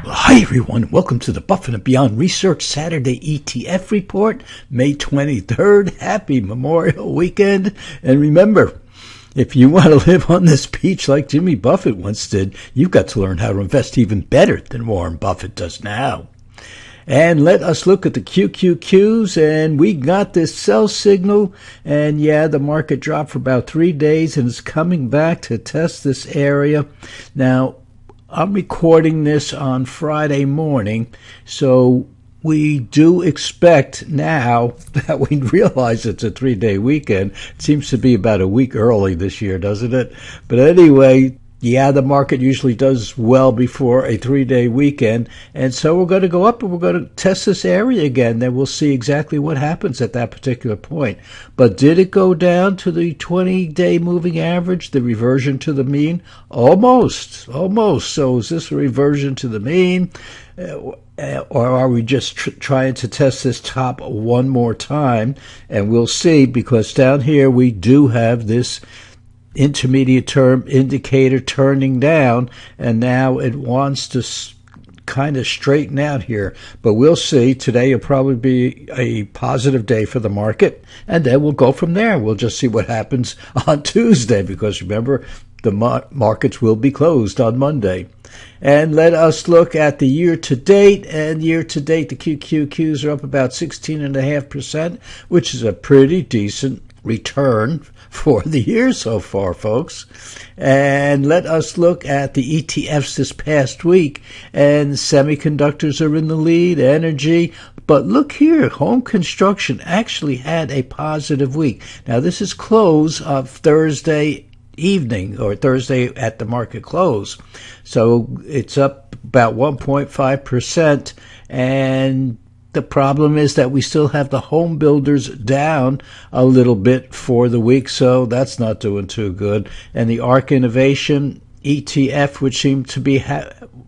Hi everyone, welcome to the Buffett and Beyond Research Saturday ETF report, May 23rd. Happy Memorial Weekend. And remember, if you want to live on this beach like Jimmy Buffett once did, you've got to learn how to invest even better than Warren Buffett does now. And let us look at the QQQs, and we got this sell signal, and yeah, the market dropped for about 3 days and is coming back to test this area. Now, I'm recording this on Friday morning, so we do expect now that we realize it's a 3-day weekend. It seems to be about a week early this year, doesn't it? But anyway, yeah, the market usually does well before a 3-day weekend, and so we're going to go up and we're going to test this area again. Then we'll see exactly what happens at that particular point. But did it go down to the 20-day moving average, the reversion to the mean? Almost. So is this a reversion to the mean? Or are we just trying to test this top one more time? And we'll see, because down here we do have this intermediate term indicator turning down, and now it wants to kind of straighten out here. But we'll see. Today will probably be a positive day for the market, and then we'll go from there. We'll just see what happens on Tuesday, because remember, the markets will be closed on Monday. And let us look at the year-to-date. And year-to-date, the QQQs are up about 16.5%, which is a pretty decent return for the year so far, folks. And let us look at the ETFs this past week. And semiconductors are in the lead, energy. But look here, home construction actually had a positive week. Now, this is close of Thursday evening, or Thursday at the market close. So it's up about 1.5%. And the problem is that we still have the home builders down a little bit for the week, so that's not doing too good. And the ARK Innovation ETF, which seemed to be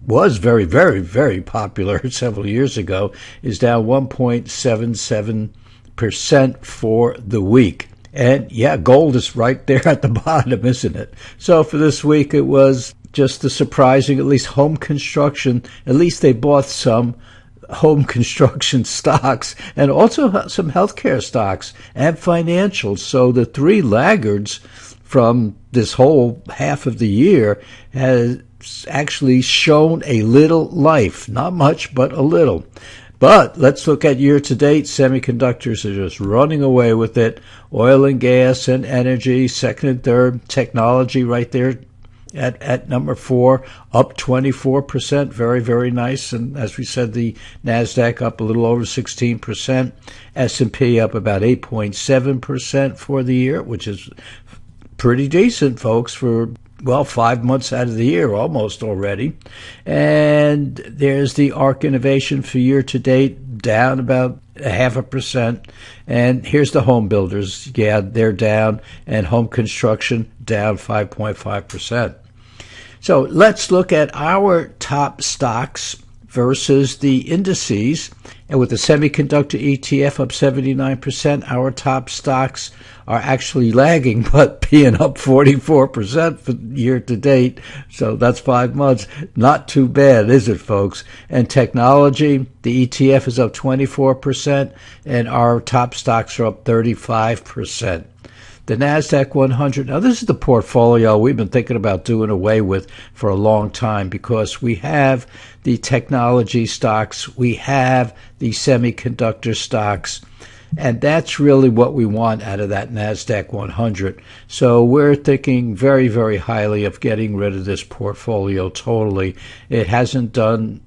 was very, very, very popular several years ago, is down 1.77% for the week. And yeah, gold is right there at the bottom, isn't it? So for this week, it was just the surprising, at least home construction, at least they bought some home construction stocks, and also some healthcare stocks and financials. So the three laggards from this whole half of the year has actually shown a little life. Not much, but a little. But let's look at year-to-date. Semiconductors are just running away with it. Oil and gas and energy, second and third. Technology right there at number 4, up 24%. Very, very nice. And as we said, the NASDAQ up a little over 16%. S&P up about 8.7% for the year, which is pretty decent, folks, for 5 months out of the year almost already. And there's the ARK Innovation for year to date, down about 0.5%. And here's the home builders. Yeah, they're down. And home construction down 5.5%. So let's look at our top stocks versus the indices. And with the semiconductor ETF up 79%, our top stocks are actually lagging, but being up 44% for year to date. So that's 5 months. Not too bad, is it, folks? And technology, the ETF is up 24%, and our top stocks are up 35%. The NASDAQ 100, now this is the portfolio we've been thinking about doing away with for a long time, because we have the technology stocks, we have the semiconductor stocks, and that's really what we want out of that NASDAQ 100. So we're thinking very, very highly of getting rid of this portfolio totally. It hasn't done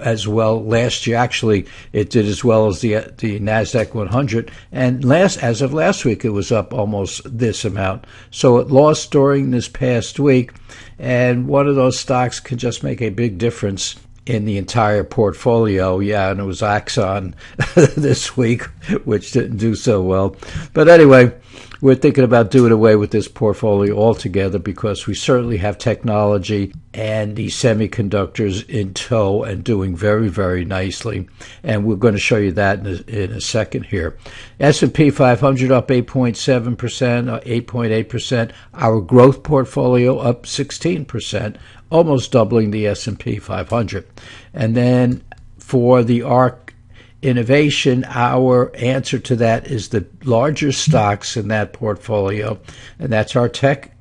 as well last year. Actually, it did as well as the NASDAQ 100, and as of last week, it was up almost this amount. So it lost during this past week, and one of those stocks can just make a big difference in the entire portfolio. Yeah, and it was Axon this week, which didn't do so well. But anyway, we're thinking about doing away with this portfolio altogether because we certainly have technology and the semiconductors in tow and doing very, very nicely. And we're going to show you that in a second here. S&P 500 up 8.7%, 8.8%. Our growth portfolio up 16%, almost doubling the S&P 500. And then for the ARC innovation, our answer to that is the larger stocks in that portfolio, and that's our Tech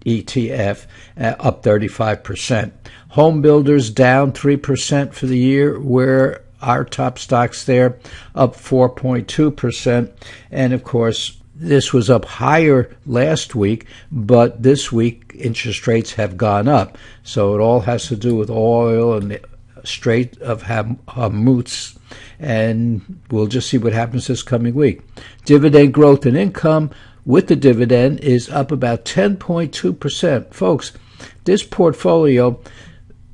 ETF, up 35%. Home builders down 3% for the year, where our top stocks there up 4.2%. And of course, this was up higher last week, but this week interest rates have gone up. So it all has to do with oil and the Strait of Hormuz, and we'll just see what happens this coming week. Dividend growth and income with the dividend is up about 10.2%. Folks, this portfolio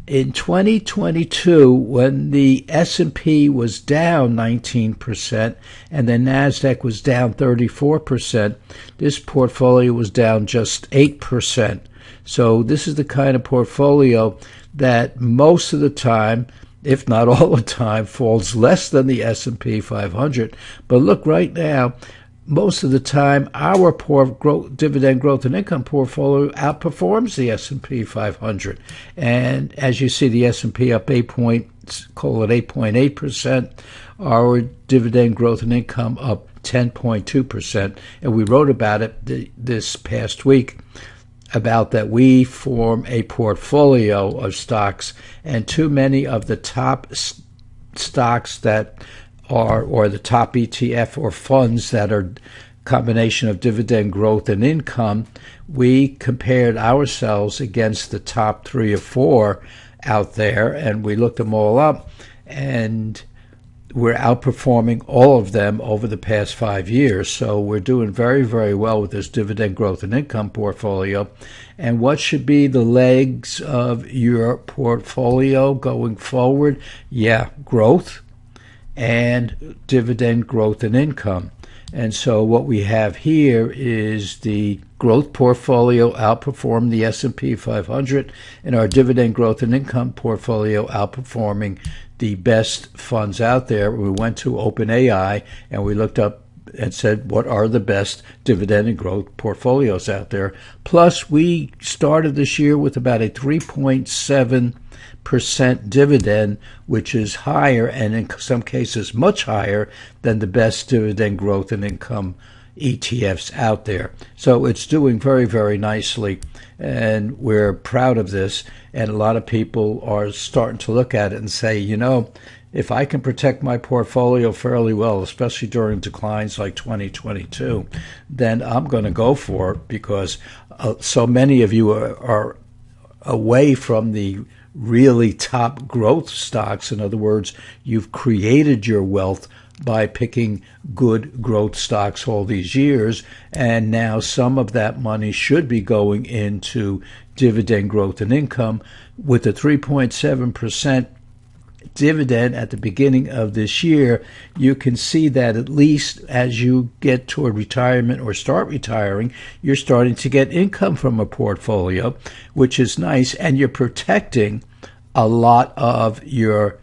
in 2022, when the S&P was down 19% and the NASDAQ was down 34%, this portfolio was down just 8%. So this is the kind of portfolio that most of the time, if not all the time, falls less than the S&P 500. But look, right now, most of the time, our dividend growth and income portfolio outperforms the S&P 500. And as you see, the S&P up 8.8%, our dividend growth and income up 10.2%. And we wrote about it this past week, about that we form a portfolio of stocks, and too many of the top stocks that are, or the top ETF or funds that are combination of dividend growth and income, we compared ourselves against the top 3 or 4 out there, and we looked them all up, and we're outperforming all of them over the past 5 years. So we're doing very, very well with this dividend growth and income portfolio. And what should be the legs of your portfolio going forward? Yeah, growth and dividend growth and income. And so what we have here is the growth portfolio outperformed the S&P 500, and our dividend growth and income portfolio outperforming the best funds out there. We went to OpenAI and we looked up and said, what are the best dividend and growth portfolios out there? Plus, we started this year with about a 3.7% dividend, which is higher, and in some cases much higher than the best dividend growth and income ETFs out there. So it's doing very, very nicely, and we're proud of this. And a lot of people are starting to look at it and say, you know, if I can protect my portfolio fairly well, especially during declines like 2022, then I'm going to go for it, because so many of you are away from the really top growth stocks. In other words, you've created your wealth by picking good growth stocks all these years, and now some of that money should be going into dividend growth and income. With the 3.7% dividend at the beginning of this year, you can see that at least as you get toward retirement or start retiring, you're starting to get income from a portfolio, which is nice, and you're protecting a lot of your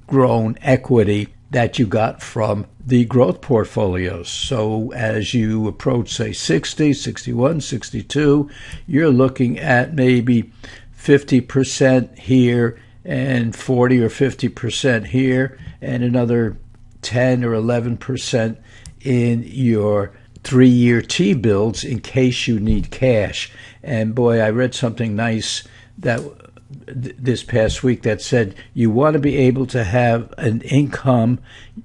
grown equity that you got from the growth portfolios. So as you approach, say, 60, 61, 62, you're looking at maybe 50% here and 40 or 50% here, and another 10 or 11% in your 3-year T-bills in case you need cash. And boy, I read something nice that this past week that said you want to be able to have an income,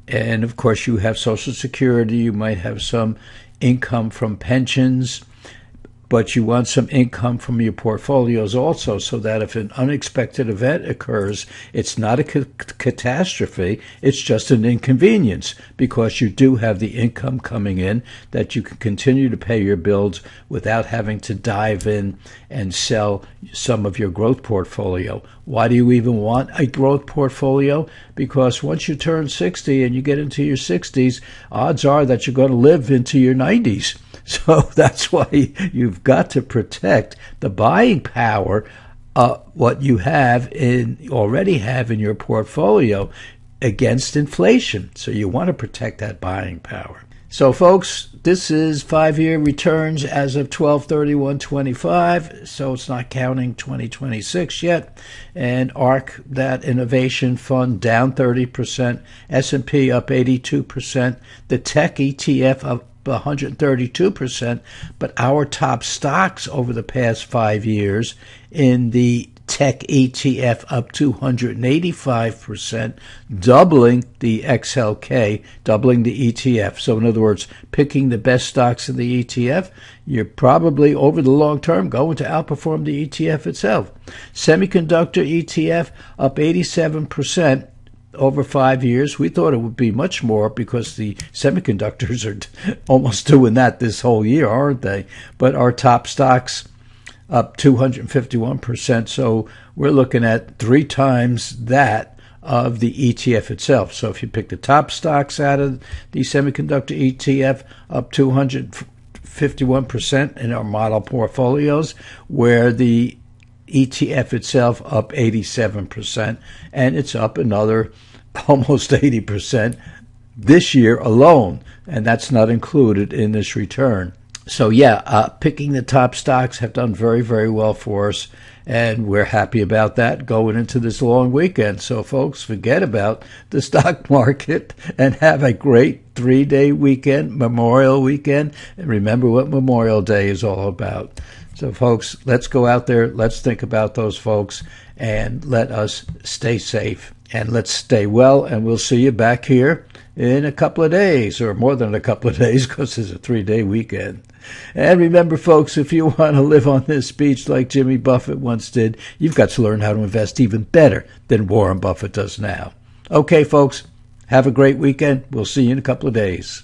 and of course you have Social Security, you might have some income from pensions, but you want some income from your portfolios also, so that if an unexpected event occurs, it's not a catastrophe, it's just an inconvenience, because you do have the income coming in that you can continue to pay your bills without having to dive in and sell some of your growth portfolio. Why do you even want a growth portfolio? Because once you turn 60 and you get into your 60s, odds are that you're going to live into your 90s. So that's why you've got to protect the buying power, what you already have in your portfolio against inflation. So you want to protect that buying power. So, folks, this is 5-year returns as of 12/31/25, so it's not counting 2026 yet. And ARK, that innovation fund, down 30%, S&P up 82%, the Tech ETF up 132%, but our top stocks over the past 5 years in the Tech ETF up 285%, doubling the XLK, doubling the ETF. So in other words, picking the best stocks in the ETF, you're probably over the long term going to outperform the ETF itself. Semiconductor ETF up 87%. Over 5 years. We thought it would be much more because the semiconductors are almost doing that this whole year, aren't they? But our top stocks up 251%. So we're looking at 3 times that of the ETF itself. So if you pick the top stocks out of the semiconductor ETF, up 251% in our model portfolios, where the ETF itself up 87%, and it's up another almost 80% this year alone, and that's not included in this return. So picking the top stocks have done very, very well for us, and we're happy about that going into this long weekend. So folks, forget about the stock market and have a great 3-day weekend, Memorial Weekend, and remember what Memorial Day is all about. So folks, let's go out there, let's think about those folks, and let us stay safe. And let's stay well, and we'll see you back here in a couple of days, or more than a couple of days, because it's a 3-day weekend. And remember, folks, if you want to live on this beach like Jimmy Buffett once did, you've got to learn how to invest even better than Warren Buffett does now. Okay, folks, have a great weekend. We'll see you in a couple of days.